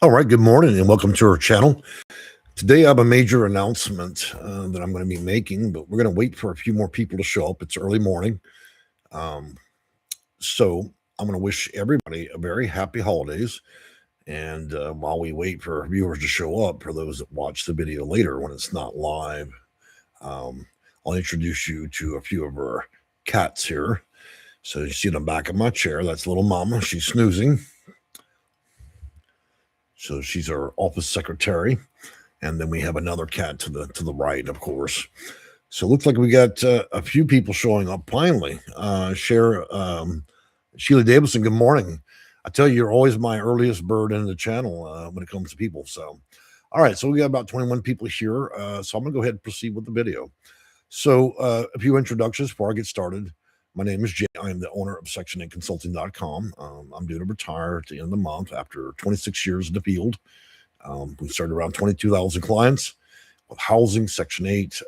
All right, good morning and welcome to our channel. Today I have a major announcement that I'm going to be making, but we're going to wait for a few more people to show up. It's early morning. So I'm going to wish everybody a very happy holidays. And while we wait for viewers to show up, for those that watch the video later when it's not live, I'll introduce you to a few of our cats here. So you see the back of my chair, that's little mama. She's snoozing. So she's our office secretary. And then we have another cat to the right, of course. So it looks like we got a few people showing up finally. Sheila Davison, good morning. I tell you, you're always my earliest bird in the channel when it comes to people. So, all right, so we got about 21 people here. So I'm going to go ahead and proceed with the video. So a few introductions before I get started. My name is Jay. I am the owner of Section8Consulting.com. I'm due to retire at the end of the month after 26 years in the field. We started around 22,000 clients with housing, Section 8.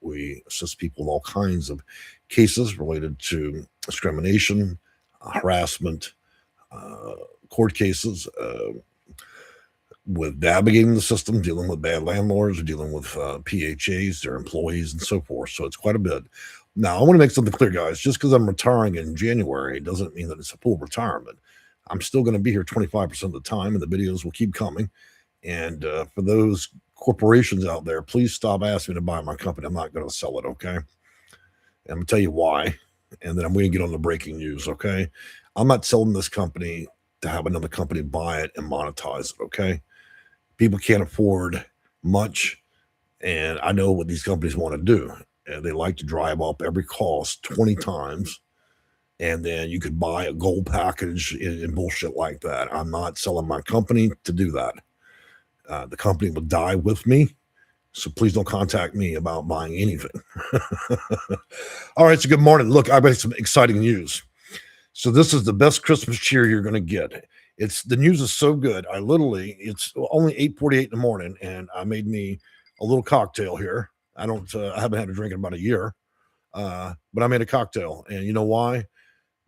We assist people with all kinds of cases related to discrimination, harassment, court cases, with navigating the system, dealing with bad landlords, dealing with PHAs, their employees, and so forth. So it's quite a bit. Now, I want to make something clear, guys. Just because I'm retiring in January doesn't mean that it's a full retirement. I'm still going to be here 25% of the time, and the videos will keep coming. And for those corporations out there, please stop asking me to buy my company. I'm not going to sell it, okay? And I'm going to tell you why. And then I'm going to get on the breaking news, okay? I'm not selling this company to have another company buy it and monetize it, okay? People can't afford much, and I know what these companies want to do. And they like to drive up every cost 20 times, and then you could buy a gold package and bullshit like that. I'm not selling my company to do that. The company will die with me, so please don't contact me about buying anything. All right, so good morning. Look, I've got some exciting news. So this is the best Christmas cheer you're going to get. The news is so good. It's only 8:48 in the morning, and I made me a little cocktail here. I haven't had a drink in about a year, but I made a cocktail. And you know why?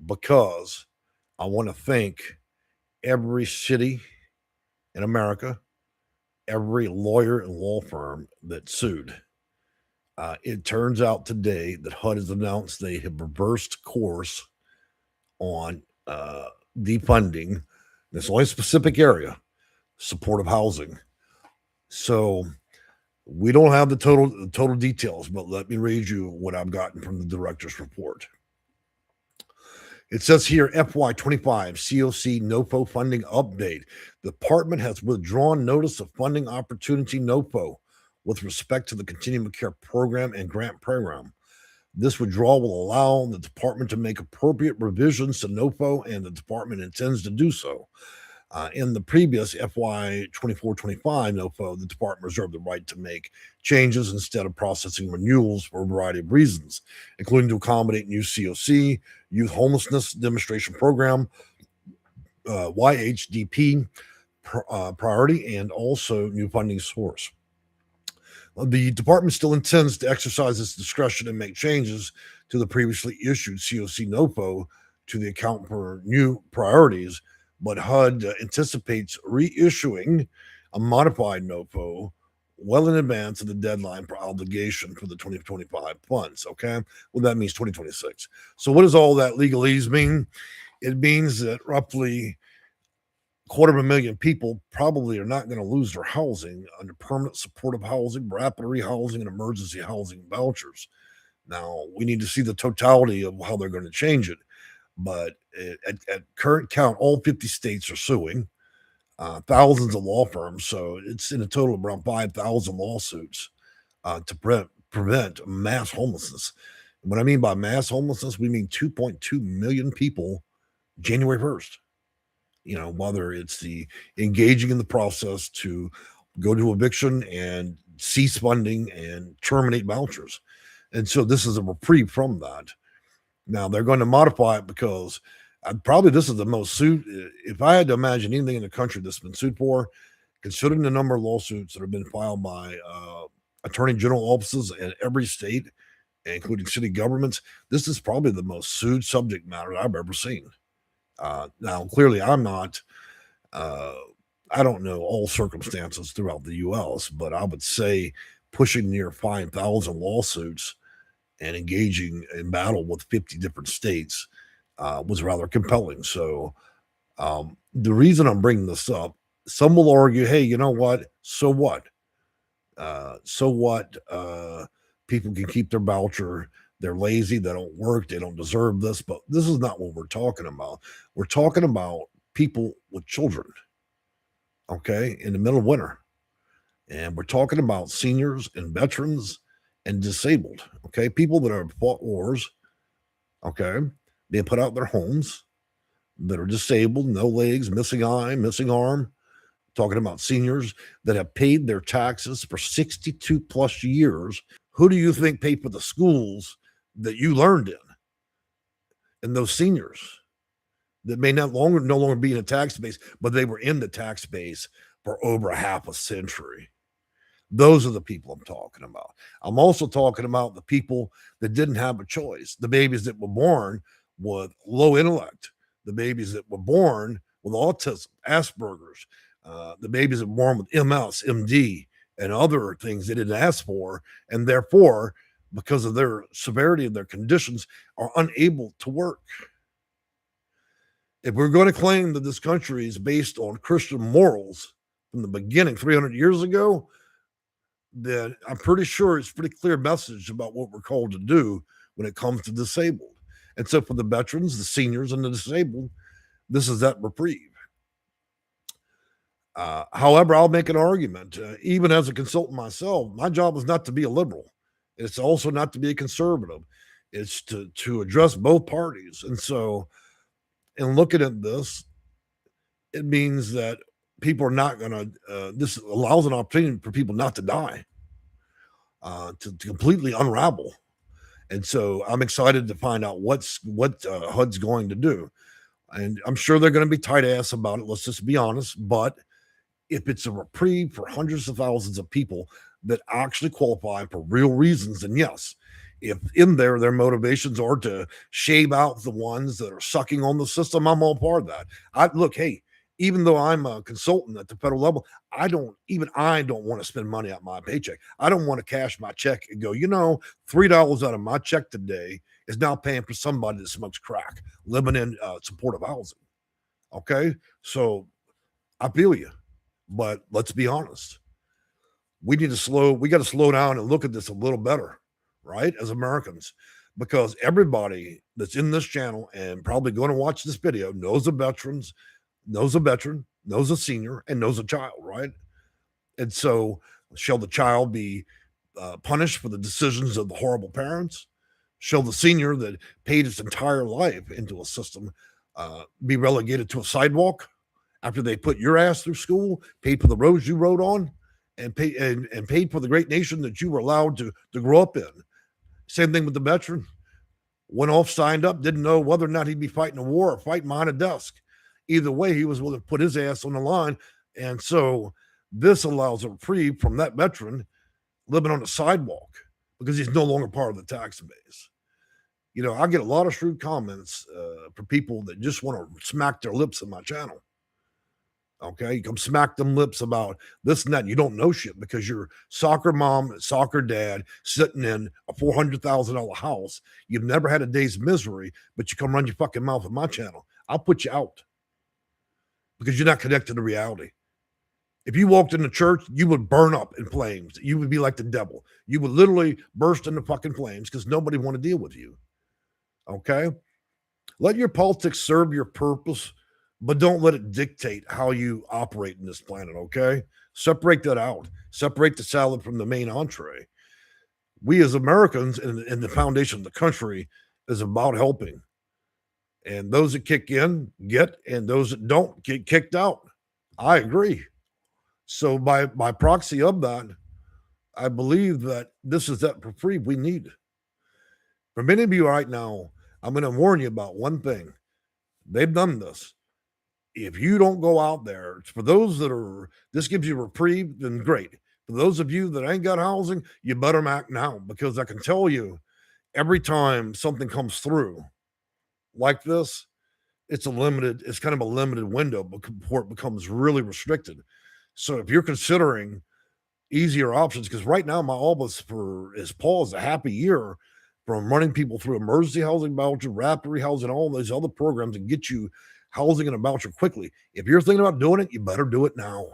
Because I want to thank every city in America, every lawyer and law firm that sued. It turns out today that HUD has announced they have reversed course on defunding this only specific area, supportive housing. So we don't have the total details, but let me read you what I've gotten from the director's report. It says here, FY25 CoC NOFO funding update. The department has withdrawn notice of funding opportunity NOFO with respect to the Continuum of Care program and grant program. This withdrawal will allow the department to make appropriate revisions to NOFO, and the department intends to do so. In the previous FY 24-25 NOFO, the department reserved the right to make changes instead of processing renewals for a variety of reasons, including to accommodate new CoC, Youth Homelessness Demonstration Program, YHDP priority, and also new funding source. The department still intends to exercise its discretion and make changes to the previously issued CoC NOFO to the account for new priorities, but HUD anticipates reissuing a modified NOFO well in advance of the deadline for obligation for the 2025 funds, okay? Well, that means 2026. So what does all that legalese mean? It means that roughly 250,000 people probably are not going to lose their housing under permanent supportive housing, rapid rehousing, and emergency housing vouchers. Now, we need to see the totality of how they're going to change it. But at current count, all 50 states are suing, thousands of law firms. So it's in a total of around 5,000 lawsuits to prevent mass homelessness. And what I mean by mass homelessness, we mean 2.2 million people January 1st. You know, whether it's the engaging in the process to go to eviction and cease funding and terminate vouchers. And so this is a reprieve from that. Now, they're going to modify it because probably this is the most sued. If I had to imagine anything in the country that's been sued for, considering the number of lawsuits that have been filed by attorney general offices in every state, including city governments, this is probably the most sued subject matter I've ever seen. Now, clearly, I'm not I don't know all circumstances throughout the U.S., but I would say pushing near 5,000 lawsuits and engaging in battle with 50 different states was rather compelling. So the reason I'm bringing this up, some will argue, hey, you know what? So what? So what? People can keep their voucher. They're lazy. They don't work. They don't deserve this. But this is not what we're talking about. We're talking about people with children, okay, in the middle of winter. And we're talking about seniors and veterans and disabled, okay, people that have fought wars, okay, being put out of their homes, that are disabled, no legs, missing eye, missing arm. Talking about seniors that have paid their taxes for 62 plus years. Who do you think paid for the schools that you learned in? And those seniors that may no longer be in the tax base, but they were in the tax base for over half a century. Those are the people I'm talking about. I'm also talking about the people that didn't have a choice, the babies that were born with low intellect, the babies that were born with autism, Asperger's, the babies that were born with MS, MD, and other things they didn't ask for, and therefore, because of their severity of their conditions, are unable to work. If we're going to claim that this country is based on Christian morals from the beginning 300 years ago, then I'm pretty sure it's a pretty clear message about what we're called to do when it comes to disabled. And so for the veterans, the seniors, and the disabled, this is that reprieve. However, I'll make an argument. Even as a consultant myself, my job is not to be a liberal. It's also not to be a conservative. It's to address both parties. And so in looking at this, it means that people are not going to, this allows an opportunity for people not to die, to completely unravel. And so I'm excited to find out what HUD's going to do. And I'm sure they're going to be tight ass about it. Let's just be honest. But if it's a reprieve for hundreds of thousands of people that actually qualify for real reasons, then yes. If in there their motivations are to shave out the ones that are sucking on the system, I'm all part of that. Look, hey, even though I'm a consultant at the federal level, I don't want to spend money out my paycheck. I don't want to cash my check and go, $3 out of my check today is now paying for somebody that smokes crack, living in supportive housing. Okay, so I feel you. But let's be honest. We got to slow down and look at this a little better, right? As Americans, because everybody that's in this channel and probably going to watch this video knows a veteran, knows a senior, and knows a child, right? And so shall the child be punished for the decisions of the horrible parents? Shall the senior that paid its entire life into a system be relegated to a sidewalk after they put your ass through school, paid for the roads you rode on, and paid for the great nation that you were allowed to grow up in? Same thing with the veteran. Went off, signed up, didn't know whether or not he'd be fighting a war or fighting behind a desk. Either way, he was willing to put his ass on the line. And so this allows a reprieve from that veteran living on the sidewalk because he's no longer part of the tax base. I get a lot of shrewd comments from people that just want to smack their lips in my channel. Okay, you come smack them lips about this and that. You don't know shit because you're soccer mom, soccer dad, sitting in a $400,000 house. You've never had a day's misery, but you come run your fucking mouth on my channel. I'll put you out because you're not connected to reality. If you walked into church, you would burn up in flames. You would be like the devil. You would literally burst into fucking flames because nobody want to deal with you. Okay, let your politics serve your purpose, but don't let it dictate how you operate in this planet, okay? Separate that out. Separate the salad from the main entree. We as Americans and the foundation of the country is about helping. And those that kick in, get, and those that don't get kicked out. I agree. So by proxy of that, I believe that this is that reprieve we need. For many of you right now, I'm going to warn you about one thing. They've done this. If you don't go out there, for those that this gives you a reprieve, then great. For those of you that ain't got housing, you better act now, because I can tell you every time something comes through like this, it's kind of a limited window before it becomes really restricted. So if you're considering easier options, because right now my office is paused a happy year from running people through emergency housing voucher, rapid rehousing, all those other programs and get you housing and a voucher quickly. If you're thinking about doing it, you better do it now.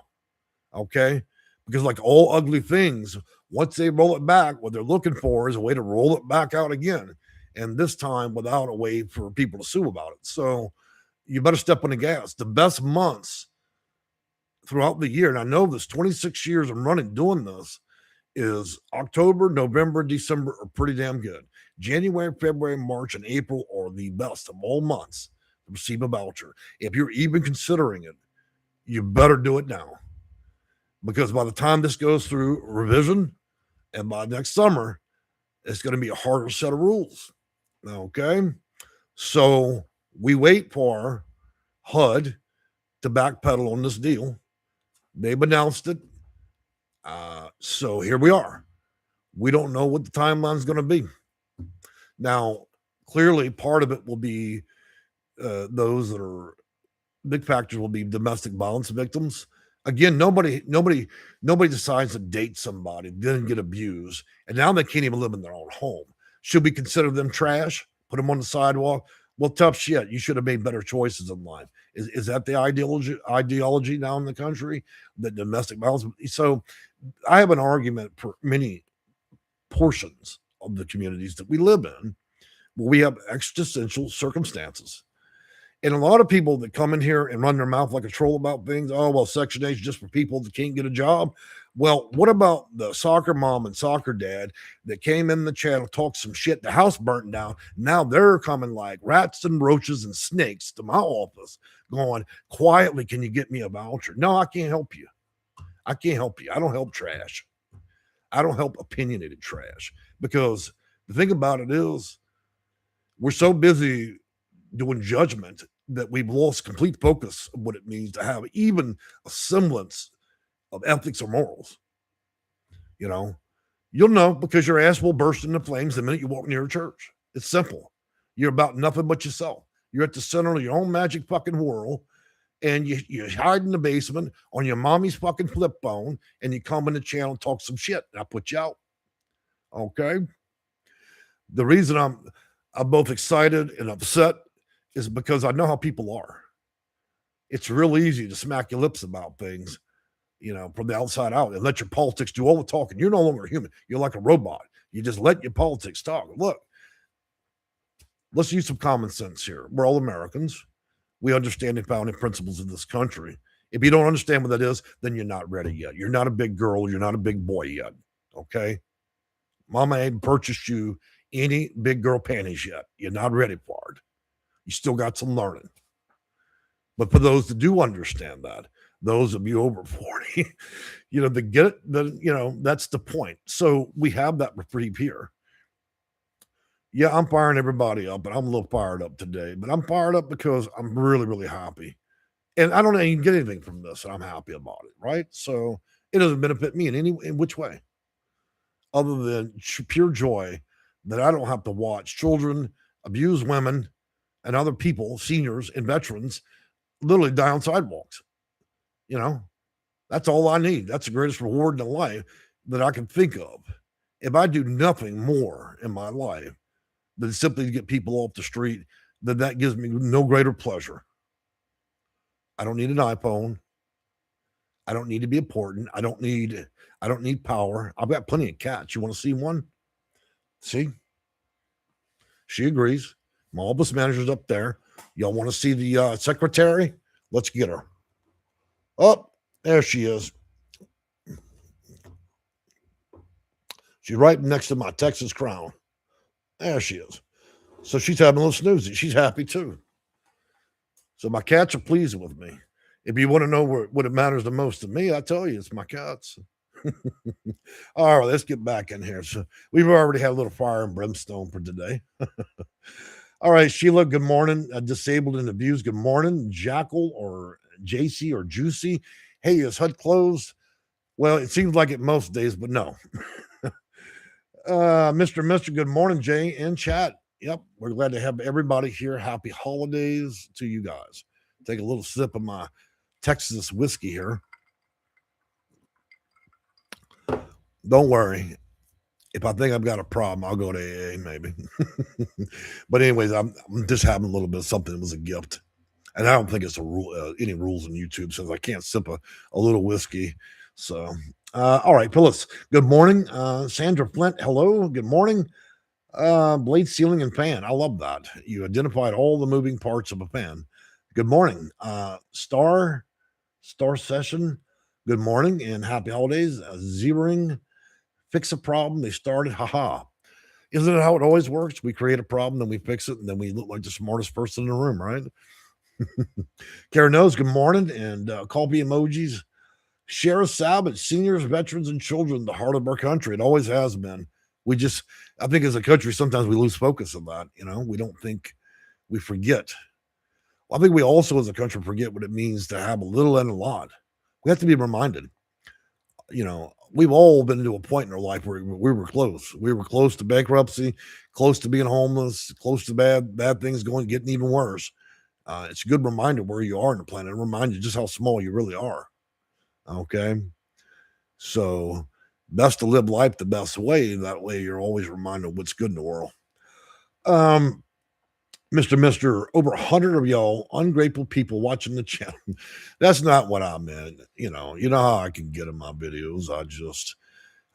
Okay? Because like all ugly things, once they roll it back, what they're looking for is a way to roll it back out again. And this time without a way for people to sue about it. So you better step on the gas. The best months throughout the year, and I know this 26 years I'm running doing this, is October, November, December are pretty damn good. January, February, March, and April are the best of all months to receive a voucher. If you're even considering it, you better do it now. Because by the time this goes through revision and by next summer, it's going to be a harder set of rules. Okay? So we wait for HUD to backpedal on this deal. They've announced it. So here we are. We don't know what the timeline is going to be. Now, clearly, part of it will be those that are big factors will be domestic violence victims. Again, nobody decides to date somebody, then get abused, and now they can't even live in their own home. Should we consider them trash? Put them on the sidewalk? Well, tough shit. You should have made better choices in life. Is that the ideology now in the country? That domestic violence? So I have an argument for many portions of the communities that we live in where we have existential circumstances. And a lot of people that come in here and run their mouth like a troll about things, oh, well, Section 8 is just for people that can't get a job. Well, what about the soccer mom and soccer dad that came in the channel, talked some shit, the house burnt down. Now they're coming like rats and roaches and snakes to my office going, quietly, can you get me a voucher? No, I can't help you. I can't help you. I don't help trash. I don't help opinionated trash. Because the thing about it is, we're so busy doing judgment that we've lost complete focus of what it means to have even a semblance of ethics or morals. You know, you'll know because your ass will burst into flames the minute you walk near a church. It's simple. You're about nothing but yourself. You're at the center of your own magic fucking world, and you hide in the basement on your mommy's fucking flip phone, and you come in the channel and talk some shit, and I put you out. Okay? The reason I'm both excited and upset is because I know how people are. It's real easy to smack your lips about things, you know, from the outside out and let your politics do all the talking. You're no longer a human. You're like a robot. You just let your politics talk. Look, let's use some common sense here. We're all Americans. We understand the founding principles of this country. If you don't understand what that is, then you're not ready yet. You're not a big girl. You're not a big boy yet. Okay? Mama ain't purchased you any big girl panties yet. You're not ready for it. You still got some learning. But for those that do understand that, those of you over 40, you know, that's the point. So we have that reprieve here. Yeah, I'm firing everybody up, and I'm a little fired up today. But I'm fired up because I'm really, really happy. And I don't even get anything from this, and I'm happy about it, right? So it doesn't benefit me in which way, other than pure joy that I don't have to watch children, abused women, and other people, seniors and veterans, literally die on sidewalks. You know, that's all I need. That's the greatest reward in life that I can think of. If I do nothing more in my life than simply to get people off the street, then that gives me no greater pleasure. I don't need an iPhone. I don't need to be important. I don't need power. I've got plenty of cats. You want to see one? See? She agrees. My office manager's up there. Y'all want to see the secretary? Let's get her. Oh, there she is. She's right next to my Texas crown. There she is. So she's having a little snoozy. She's happy too. So my cats are pleased with me. If you want to know what it matters the most to me, I tell you, it's my cats. All right, let's get back in here. So we've already had a little fire and brimstone for today. All right, Sheila, good morning. Disabled and abused, good morning. Jackal or JC or Juicy. Hey, is HUD closed? Well, it seems like it most days, but no. Mr. Good morning, Jay, in chat. Yep, we're glad to have everybody here. Happy holidays to you guys. Take a little sip of my Texas whiskey here. Don't worry. If I think I've got a problem, I'll go to AA maybe. But anyways, I'm just having a little bit of something that was a gift. And I don't think it's a rule. Any rules on YouTube says I can't sip a little whiskey. So, all right, Phyllis. Good morning, Sandra Flint. Hello. Good morning. Blade, ceiling, and fan. I love that. You identified all the moving parts of a fan. Good morning, Star Session. Good morning and happy holidays. Zeroing, fix a problem they started. Haha. Isn't it how it always works? We create a problem, then we fix it, and then we look like the smartest person in the room, right? Karen knows. Good morning, and call me emojis. Share a Sabbath, seniors, veterans, and children, the heart of our country. It always has been. I think as a country, sometimes we lose focus of that. We don't think, we forget. Well, I think we also as a country forget what it means to have a little and a lot. We have to be reminded. We've all been to a point in our life where we were close. We were close to bankruptcy, close to being homeless, close to bad things getting even worse. It's a good reminder where you are on the planet. It reminds you just how small you really are. Okay. So best to live life the best way. That way you're always reminded of what's good in the world. Mr. Over 100 of y'all ungrateful people watching the channel. That's not what I meant. You know how I can get in my videos.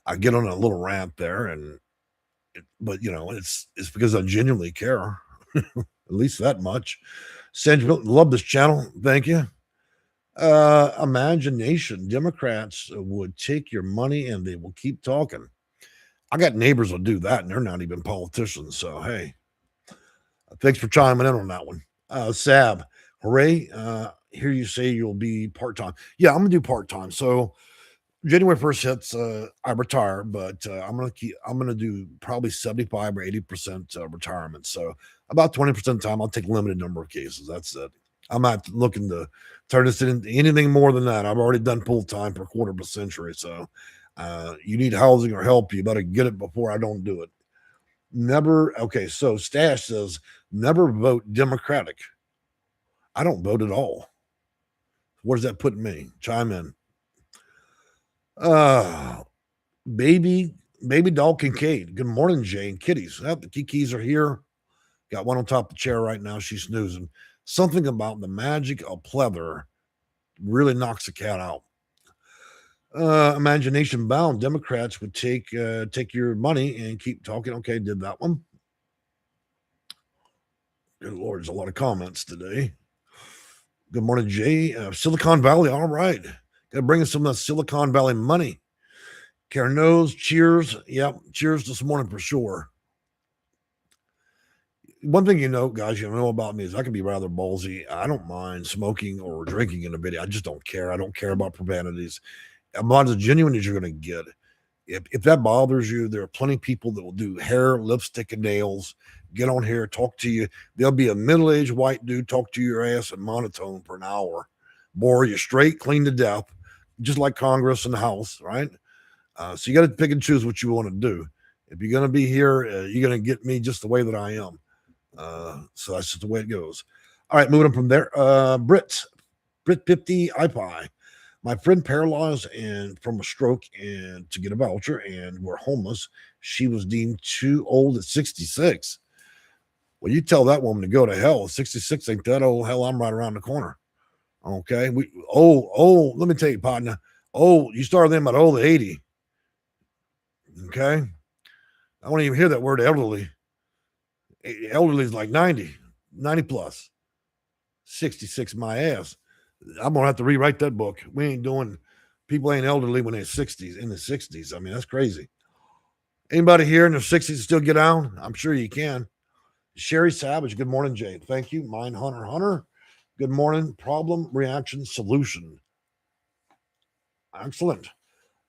I get on a little rant there, but it's because I genuinely care. At least that much. Sandra, love this channel. Thank you. Imagination. Democrats would take your money and they will keep talking. I got neighbors who do that, and they're not even politicians. So, hey, thanks for chiming in on that one. Sab, hooray. Hear you say you'll be part-time. Yeah, I'm going to do part-time. So, January 1st hits, I retire, but I'm going to do probably 75 or 80% retirement. So, about 20% of the time, I'll take a limited number of cases. That's it. I'm not looking to turn this into anything more than that. I've already done full time for a quarter of a century. So you need housing or help, you better get it before I don't do it. Never. Okay. So Stash says, never vote Democratic. I don't vote at all. Where does that put me? Chime in. Baby doll Kincaid. Good morning, Jay and kitties. The Kikis are here. Got one on top of the chair right now. She's snoozing. Something about the magic of pleather really knocks the cat out. Imagination bound. Democrats would take your money and keep talking. Okay, did that one. Good Lord, there's a lot of comments today. Good morning, Jay. Silicon Valley. All right. Got to bring us some of that Silicon Valley money. Karen knows. Cheers. Yep. Cheers this morning for sure. One thing guys, about me is I can be rather ballsy. I don't mind smoking or drinking in a video. I just don't care. I don't care about profanities. I'm about as genuine as you're going to get. If that bothers you, there are plenty of people that will do hair, lipstick, and nails. Get on here, talk to you. There'll be a middle-aged white dude talk to your ass in monotone for an hour. Bore you straight, clean to death, just like Congress and the House, right? So you got to pick and choose what you want to do. If you're going to be here, you're going to get me just the way that I am. So that's just the way it goes. All right, moving on from there. Brit 50 iPie. My friend paralyzed and from a stroke and to get a voucher and we're homeless. She was deemed too old at 66. Well, you tell that woman to go to hell. 66 ain't that old. Hell, I'm right around the corner. Okay. Let me tell you, partner. You started them at old 80. Okay. I don't even hear that word elderly. Elderly is like 90 plus. 66 my ass. I'm gonna have to rewrite that book. People ain't elderly when they're 60s, in the 60s. I mean, that's crazy. Anybody here in their 60s still get down? I'm sure you can. Sherry Savage, good morning, Jay. Thank you. Mine Hunter. Good morning. Problem, reaction, solution. Excellent.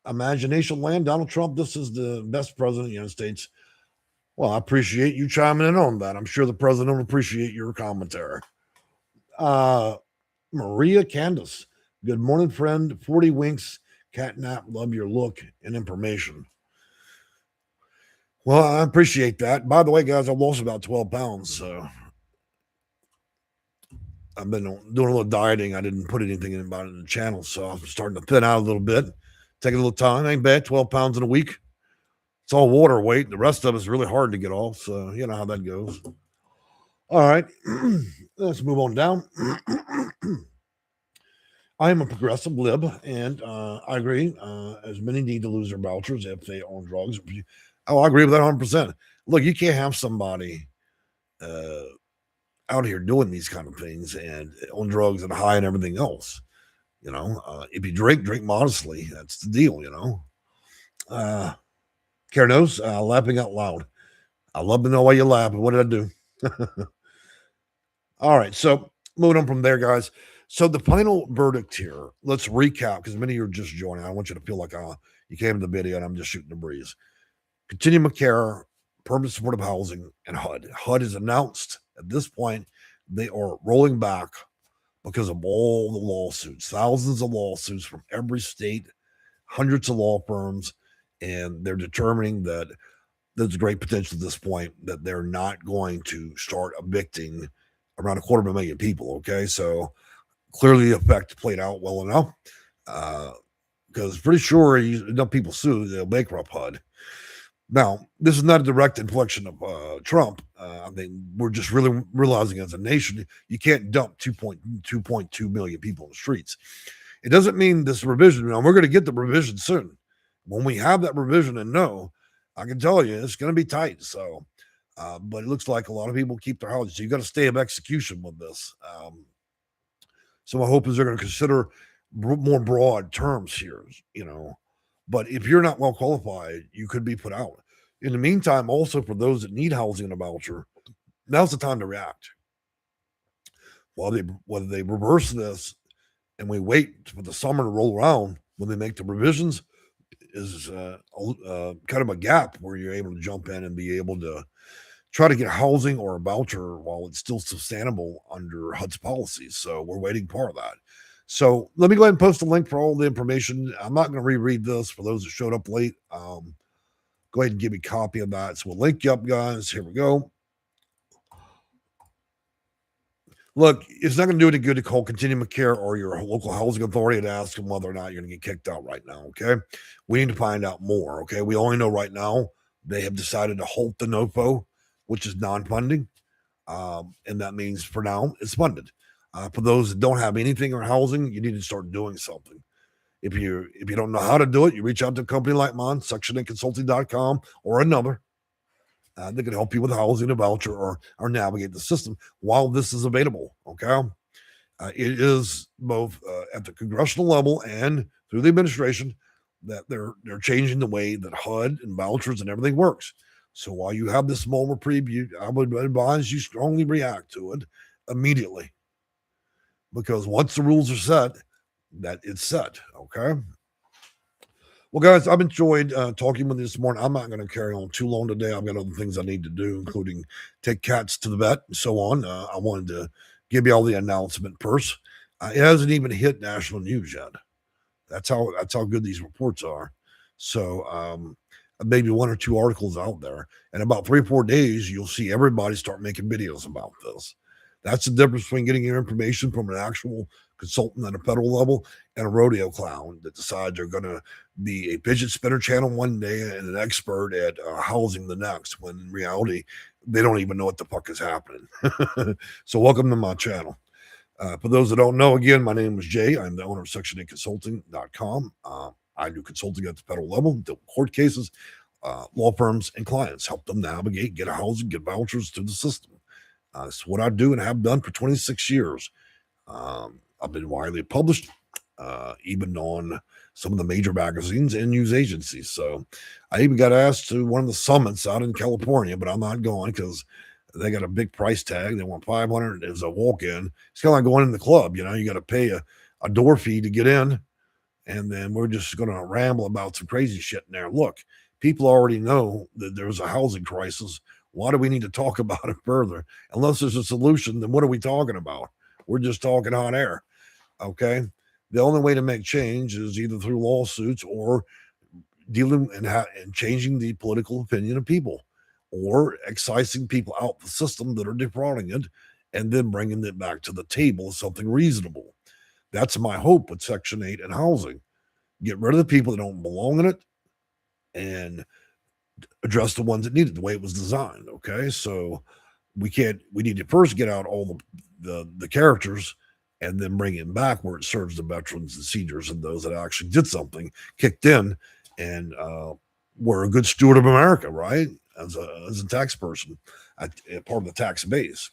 Imagination land. Donald Trump, this is the best president of the United States. Well, I appreciate you chiming in on that. I'm sure the president will appreciate your commentary. Maria Candace, good morning, friend. 40 winks, catnap, love your look and information. Well, I appreciate that. By the way, guys, I lost about 12 pounds. So I've been doing a little dieting. I didn't put anything about it in the channel. So I'm starting to thin out a little bit. Take a little time. Ain't bad. 12 pounds in a week. It's all water weight. The rest of it's really hard to get off. So you know how that goes. All right. Let's move on down. I am a progressive lib, and I agree. As many need to lose their vouchers if they own drugs. Oh, I agree with that 100%. Look, you can't have somebody out here doing these kind of things and on drugs and high and everything else. If you drink modestly. That's the deal. Carnos, laughing out loud. I love to know why you laugh. What did I do? All right, so moving on from there, guys. So the final verdict here. Let's recap because many of you are just joining. I want you to feel like you came to the video and I'm just shooting the breeze. Continuum of Care, permanent supportive housing, and HUD. HUD is announced at this point they are rolling back because of all the lawsuits, thousands of lawsuits from every state, hundreds of law firms, and they're determining that there's a great potential at this point that they're not going to start evicting around 250,000 people. Okay, so clearly the effect played out well enough because pretty sure enough people sue, they'll bankrupt HUD. Now, this is not a direct inflection of Trump. I think we're just really realizing as a nation, you can't dump 2.2 million people in the streets. It doesn't mean this revision. Now, we're going to get the revision soon. When we have that revision and I can tell you it's going to be tight. So, but it looks like a lot of people keep their houses. So you got to stay of execution with this. So my hope is they're going to consider more broad terms here, But if you're not well qualified, you could be put out. In the meantime, also for those that need housing and a voucher, now's the time to react. Whether they reverse this and we wait for the summer to roll around when they make the revisions, is kind of a gap where you're able to jump in and be able to try to get housing or a voucher while it's still sustainable under HUD's policies. So we're waiting for that. So let me go ahead and post a link for all the information. I'm not going to reread this for those that showed up late. Go ahead and give me a copy of that. So we'll link you up, guys. Here we go. Look, it's not going to do any good to call Continuum of Care or your local housing authority and ask them whether or not you're going to get kicked out right now, okay? We need to find out more, okay? We only know right now they have decided to halt the NOFO, which is non-funding, and that means for now it's funded. For those that don't have anything or housing, you need to start doing something. If you don't know how to do it, you reach out to a company like mine, sectionaconsulting.com, or another. They can help you with housing, a voucher, or navigate the system while this is available. Okay, it is both at the congressional level and through the administration that they're changing the way that HUD and vouchers and everything works. So while you have this small reprieve, I would advise you strongly react to it immediately, because once the rules are set, that it's set. Okay. Well, guys, I've enjoyed talking with you this morning. I'm not going to carry on too long today. I've got other things I need to do, including take cats to the vet and so on. I wanted to give you all the announcement first. It hasn't even hit national news yet. That's how good these reports are. So maybe one or two articles out there. In about 3 or 4 days, you'll see everybody start making videos about this. That's the difference between getting your information from an actual consultant at a federal level and a rodeo clown that decides they're going to be a fidget spinner channel one day and an expert at housing the next, when in reality, they don't even know what the fuck is happening. So welcome to my channel. For those that don't know, again, my name is Jay. I'm the owner of sectionaconsulting.com. I do consulting at the federal level, deal with court cases, law firms, and clients, help them navigate, get a housing, get vouchers through the system. It's what I do and have done for 26 years. I've been widely published, even on some of the major magazines and news agencies. So I even got asked to one of the summits out in California, but I'm not going because they got a big price tag. They want $500 as a walk-in. It's kind of like going in the club. You got to pay a door fee to get in. And then we're just going to ramble about some crazy shit in there. Look, people already know that there's a housing crisis. Why do we need to talk about it further? Unless there's a solution, then what are we talking about? We're just talking hot air. Okay. The only way to make change is either through lawsuits or dealing and changing the political opinion of people, or excising people out the system that are defrauding it, and then bringing it back to the table as something reasonable. That's my hope with Section 8 and housing. Get rid of the people that don't belong in it and address the ones that need it the way it was designed. Okay, so we need to first get out all the characters and then bring it back where it serves the veterans and seniors and those that actually did something, kicked in, and were a good steward of America, right? As a tax person, part of the tax base.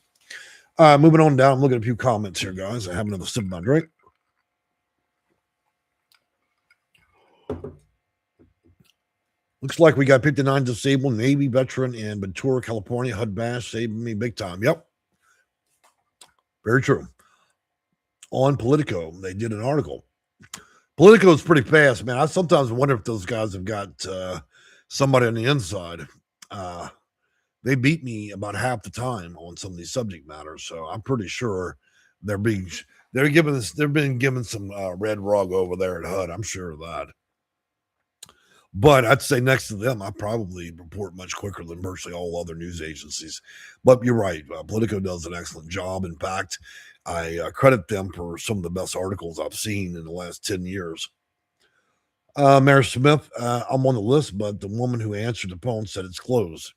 Moving on down, I'm looking at a few comments here, guys. I have another sip of my drink. Looks like we got 59 disabled Navy veteran in Ventura, California. HUD bash saving me big time. Yep. Very true. On Politico, they did an article. Politico is pretty fast, man. I sometimes wonder if those guys have got somebody on the inside. They beat me about half the time on some of these subject matters, so I'm pretty sure they're being given some red rug over there at HUD. I'm sure of that. But I'd say next to them, I probably report much quicker than virtually all other news agencies. But you're right. Politico does an excellent job. In fact, I credit them for some of the best articles I've seen in the last 10 years. Mayor Smith, I'm on the list, but the woman who answered the phone said it's closed.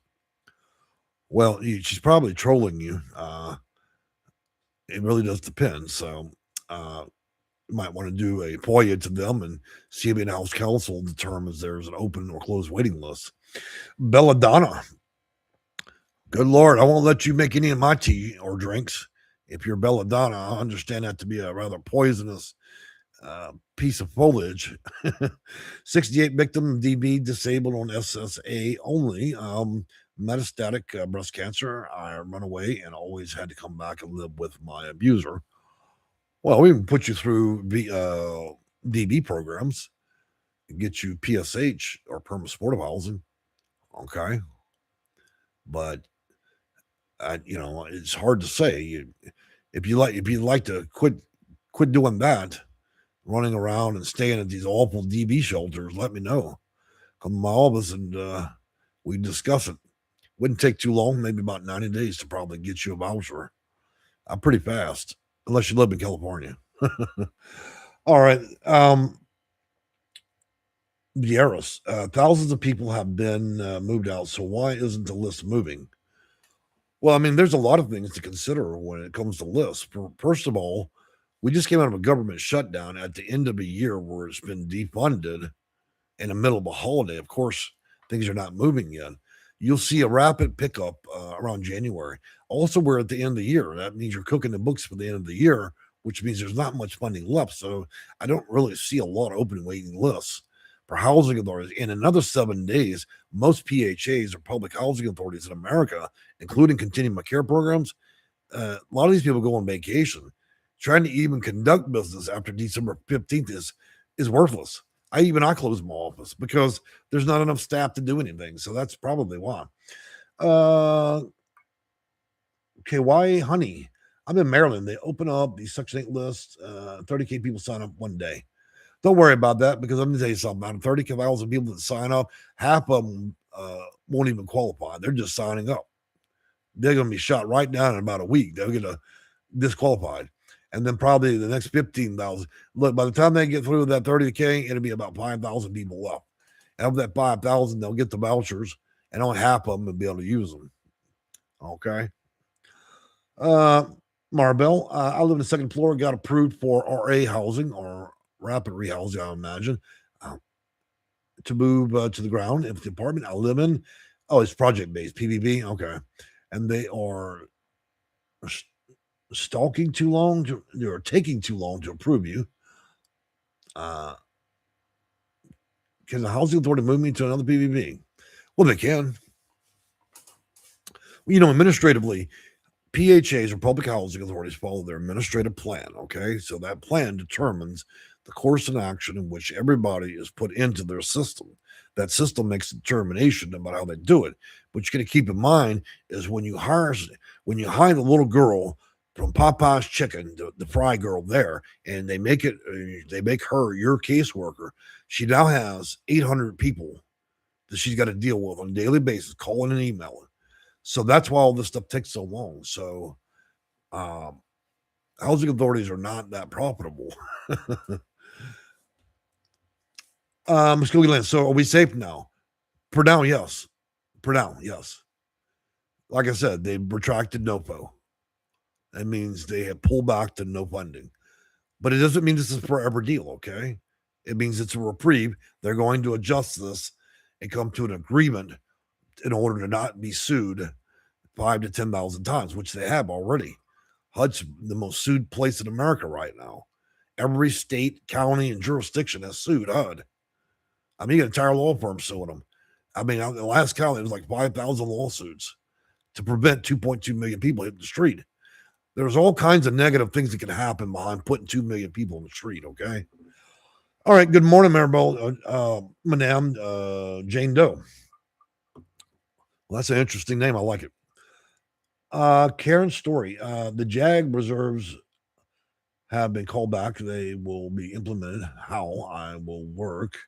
Well, she's probably trolling you. It really does depend. So you might want to do a FOIA to them and see if in-house counsel determines there's an open or closed waiting list. Belladonna. Good Lord, I won't let you make any of my tea or drinks. If you're belladonna, I understand that to be a rather poisonous piece of foliage. 68 victim DB disabled on SSA only. Metastatic breast cancer. I run away and always had to come back and live with my abuser. Well, we can put you through DB programs and get you PSH or permanent supportive housing. Okay. But it's hard to say. If you like to quit doing that, running around and staying at these awful DB shelters, let me know. Come to my office and we discuss it. Wouldn't take too long, maybe about 90 days to probably get you a voucher. I'm pretty fast, unless you live in California. All right. Vieras, thousands of people have been moved out, so why isn't the list moving? Well, I mean, there's a lot of things to consider when it comes to lists. First of all, we just came out of a government shutdown at the end of a year where it's been defunded in the middle of a holiday. Of course, things are not moving yet. You'll see a rapid pickup around January. Also, we're at the end of the year. That means you're cooking the books for the end of the year, which means there's not much funding left. So I don't really see a lot of open waiting lists for housing authorities. In another 7 days, most PHAs or public housing authorities in America, including Continuum of Care programs, a lot of these people go on vacation. Trying to even conduct business after December 15th is worthless. I closed my office because there's not enough staff to do anything. So that's probably why. Okay, why honey? I'm in Maryland. They open up these Section 8 lists. 30K people sign up one day. Don't worry about that because I'm going to tell you something. Out of 30,000 people that sign up, half of them won't even qualify. They're just signing up. They're going to be shot right down in about a week. They'll get disqualified. And then probably the next 15,000. Look, by the time they get through that 30K, it'll be about 5,000 people left. And of that 5,000, they'll get the vouchers, and only half of them will be able to use them. Okay. Marbell, I live in the second floor, got approved for RA housing or rapid rehousing, I imagine, to move to the ground. If the apartment I live in, it's project-based, PVB. Okay. And they are taking too long to approve you. Can the housing authority move me to another PVB? Well, they can. Administratively, PHAs or public housing authorities follow their administrative plan. Okay, so that plan determines the course and action in which everybody is put into their system. That system makes a determination about how they do it. What you got to keep in mind is when you hire the little girl from Popeye's Chicken, the fry girl there, and they make her your caseworker, She now has 800 people that she's got to deal with on a daily basis, calling and emailing. So that's why all this stuff takes so long. So housing authorities are not that profitable. So are we safe now? For now, yes. For now, yes. Like I said, they retracted NOFO. That means they have pulled back to no funding. But it doesn't mean this is a forever deal, okay? It means it's a reprieve. They're going to adjust this and come to an agreement in order to not be sued 5,000 to 10,000 times, which they have already. HUD's the most sued place in America right now. Every state, county, and jurisdiction has sued HUD. I mean, you got entire law firms suing them. I mean, the last count, it was like 5,000 lawsuits to prevent 2.2 million people hitting the street. There's all kinds of negative things that can happen behind putting 2 million people in the street, okay? All right, good morning, Maribel, Madame Jane Doe. Well, that's an interesting name. I like it. Karen's story. The JAG reserves have been called back. They will be implemented. How I will work.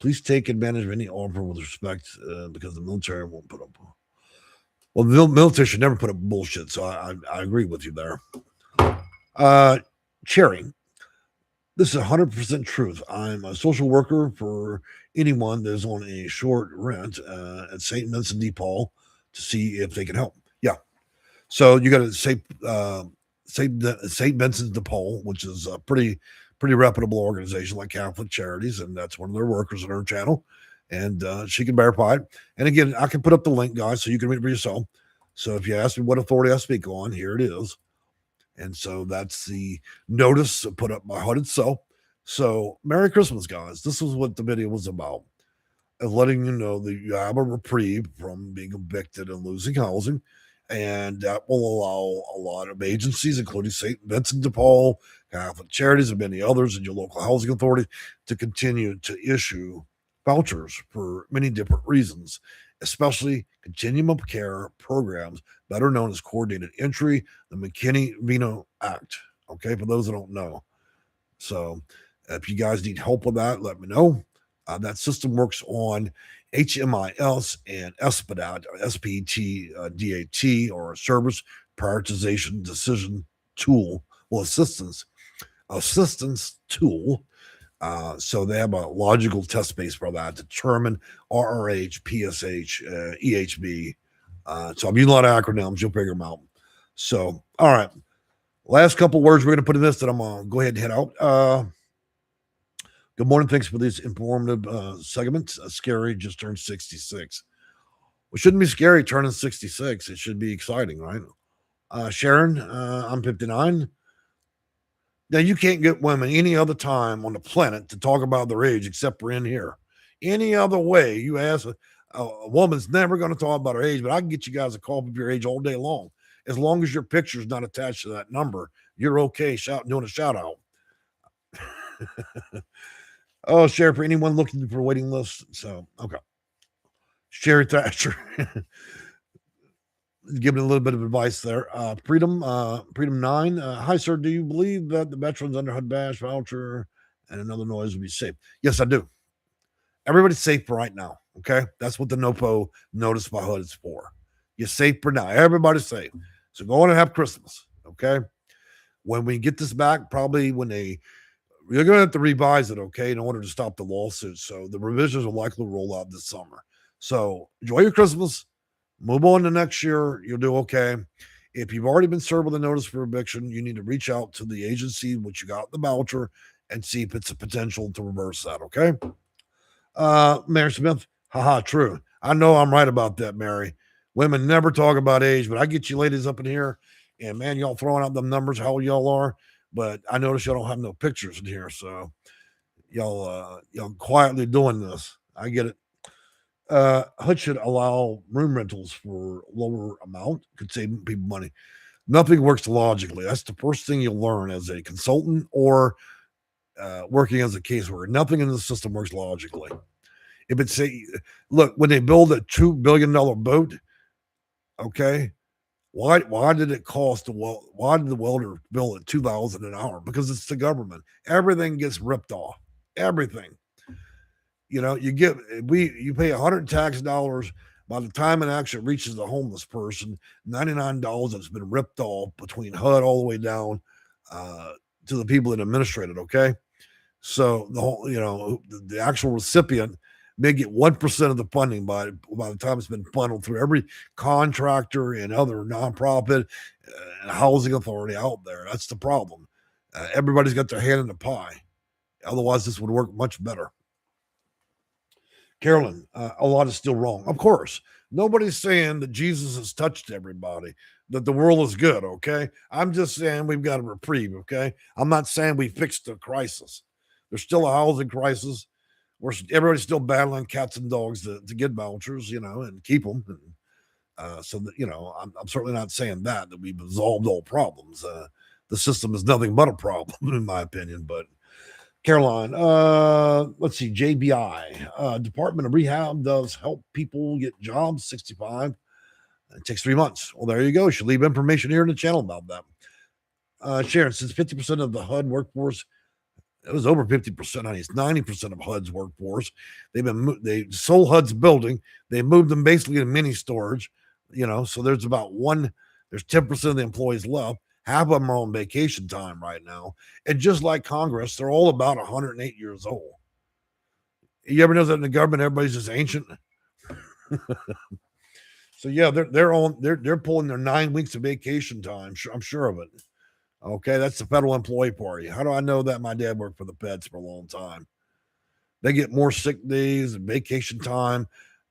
Please take advantage of any offer with respect because the military won't put up. Well, the military should never put up bullshit. So I agree with you there. Cherry. This is 100% truth. I'm a social worker for anyone that is on a short rent at St. Vincent de Paul to see if they can help. Yeah. So you got to St. Vincent de Paul, which is a pretty reputable organization like Catholic Charities, and that's one of their workers on her channel. And she can verify it. And again, I can put up the link, guys, so you can read it for yourself. So if you ask me what authority I speak on, here it is. And so that's the notice put up by HUD itself. So Merry Christmas, guys. This is what the video was about. Of letting you know that you have a reprieve from being evicted and losing housing. And that will allow a lot of agencies, including St. Vincent de Paul, Catholic Charities, and many others in your local housing authority, to continue to issue vouchers for many different reasons, especially Continuum of Care programs, better known as coordinated entry, the McKinney-Vino Act. Okay, for those that don't know. So if you guys need help with that, let me know. That system works on HMIS and SPDAT, or SPTDAT, or Service Prioritization Decision Tool, well, assistance tool. So they have a logical test base for that, determine RRH, PSH, EHB. So I'm using a lot of acronyms. You'll figure them out. So, all right. Last couple words we're going to put in this that I'm going to go ahead and head out. Good morning. Thanks for these informative segments. Scary just turned 66. Well, shouldn't be scary turning 66. It should be exciting, right? Sharon, I'm 59. Now, you can't get women any other time on the planet to talk about their age except for in here. Any other way, you ask a woman's never going to talk about her age, but I can get you guys a call of your age all day long. As long as your picture is not attached to that number, you're okay doing a shout out. Oh, share for anyone looking for a waiting list. So, okay. Sherry Thatcher. Giving a little bit of advice there. Freedom 9. Hi, sir. Do you believe that the veterans under HUD bash voucher and another noise will be safe? Yes, I do. Everybody's safe for right now. Okay. That's what the NOFO notice by HUD is for. You're safe for now. Everybody's safe. So go on and have Christmas. Okay. When we get this back, probably you're going to have to revise it, okay, in order to stop the lawsuit. So the revisions will likely roll out this summer. So enjoy your Christmas. Move on to next year. You'll do okay. If you've already been served with a notice for eviction, you need to reach out to the agency which you got the voucher and see if it's a potential to reverse that, okay? Mary Smith, haha, true. I know I'm right about that, Mary. Women never talk about age, but I get you ladies up in here, and man, y'all throwing out them numbers, how old y'all are. But I notice y'all don't have no pictures in here, so y'all quietly doing this. I get it. HUD should allow room rentals for lower amount. Could save people money. Nothing works logically. That's the first thing you'll learn as a consultant or working as a caseworker. Nothing in the system works logically. If it's look, when they build a $2 billion boat, okay, why did it cost why did the welder bill at $2,000 an hour? Because it's the government. Everything gets ripped off. Everything. You know, you pay $100 tax dollars. By the time it actually reaches the homeless person, $99 that's been ripped off between HUD all the way down to the people that administrate it. Okay, so the whole, the actual recipient may get 1% of the funding by the time it's been funneled through every contractor and other nonprofit and housing authority out there. That's the problem. Everybody's got their hand in the pie. Otherwise, this would work much better. Carolyn, a lot is still wrong. Of course, nobody's saying that Jesus has touched everybody, that the world is good, okay? I'm just saying we've got a reprieve, okay? I'm not saying we fixed the crisis. There's still a housing crisis. Everybody's still battling cats and dogs to get vouchers, and keep them. So that, I'm certainly not saying that we've resolved all problems. The system is nothing but a problem, in my opinion, but Caroline, let's see, JBI, Department of Rehab does help people get jobs, 65. It takes 3 months. Well, there you go. She'll leave information here in the channel about that. Sharon, since 50% of the HUD workforce, it was over 50%, honey. It's 90% of HUD's workforce. They sold HUD's building. They moved them basically to mini storage, so there's there's 10% of the employees left. Half of them are on vacation time right now. And just like Congress, they're all about 108 years old. You ever notice that in the government, everybody's just ancient? So yeah, they're pulling their 9 weeks of vacation time. I'm sure of it. Okay, that's the federal employee for you. How do I know that? My dad worked for the feds for a long time. They get more sick days and vacation time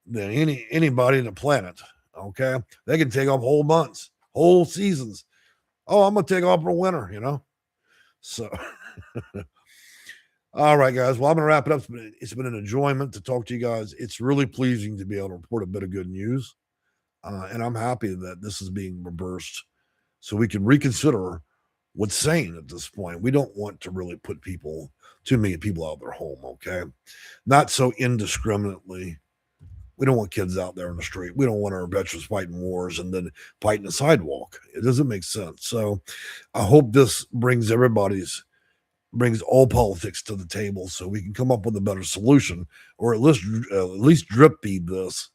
than anybody in the planet. Okay, they can take off whole months, whole seasons. Oh, I'm gonna take off for winter, So, all right, guys. Well, I'm gonna wrap it up. It's been an enjoyment to talk to you guys. It's really pleasing to be able to report a bit of good news, and I'm happy that this is being reversed, so we can reconsider what's sane at this point. We don't want to really put too many people out of their home. Okay, not so indiscriminately. We don't want kids out there on the street. We don't want our veterans fighting wars and then fighting the sidewalk. It doesn't make sense. So I hope this brings all politics to the table so we can come up with a better solution, or at least drip feed this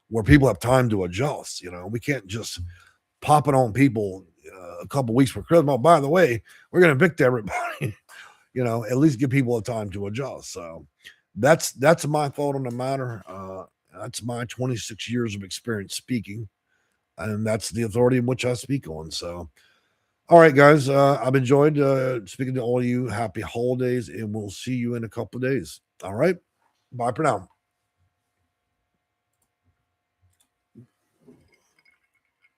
where people have time to adjust. We can't just pop it on people a couple weeks for Christmas. Oh, by the way, we're going to evict everybody. At least give people a time to adjust. So that's my thought on the matter. That's my 26 years of experience speaking, and that's the authority in which I speak on. So, all right, guys, I've enjoyed speaking to all of you. Happy holidays, and we'll see you in a couple of days. All right, bye for now.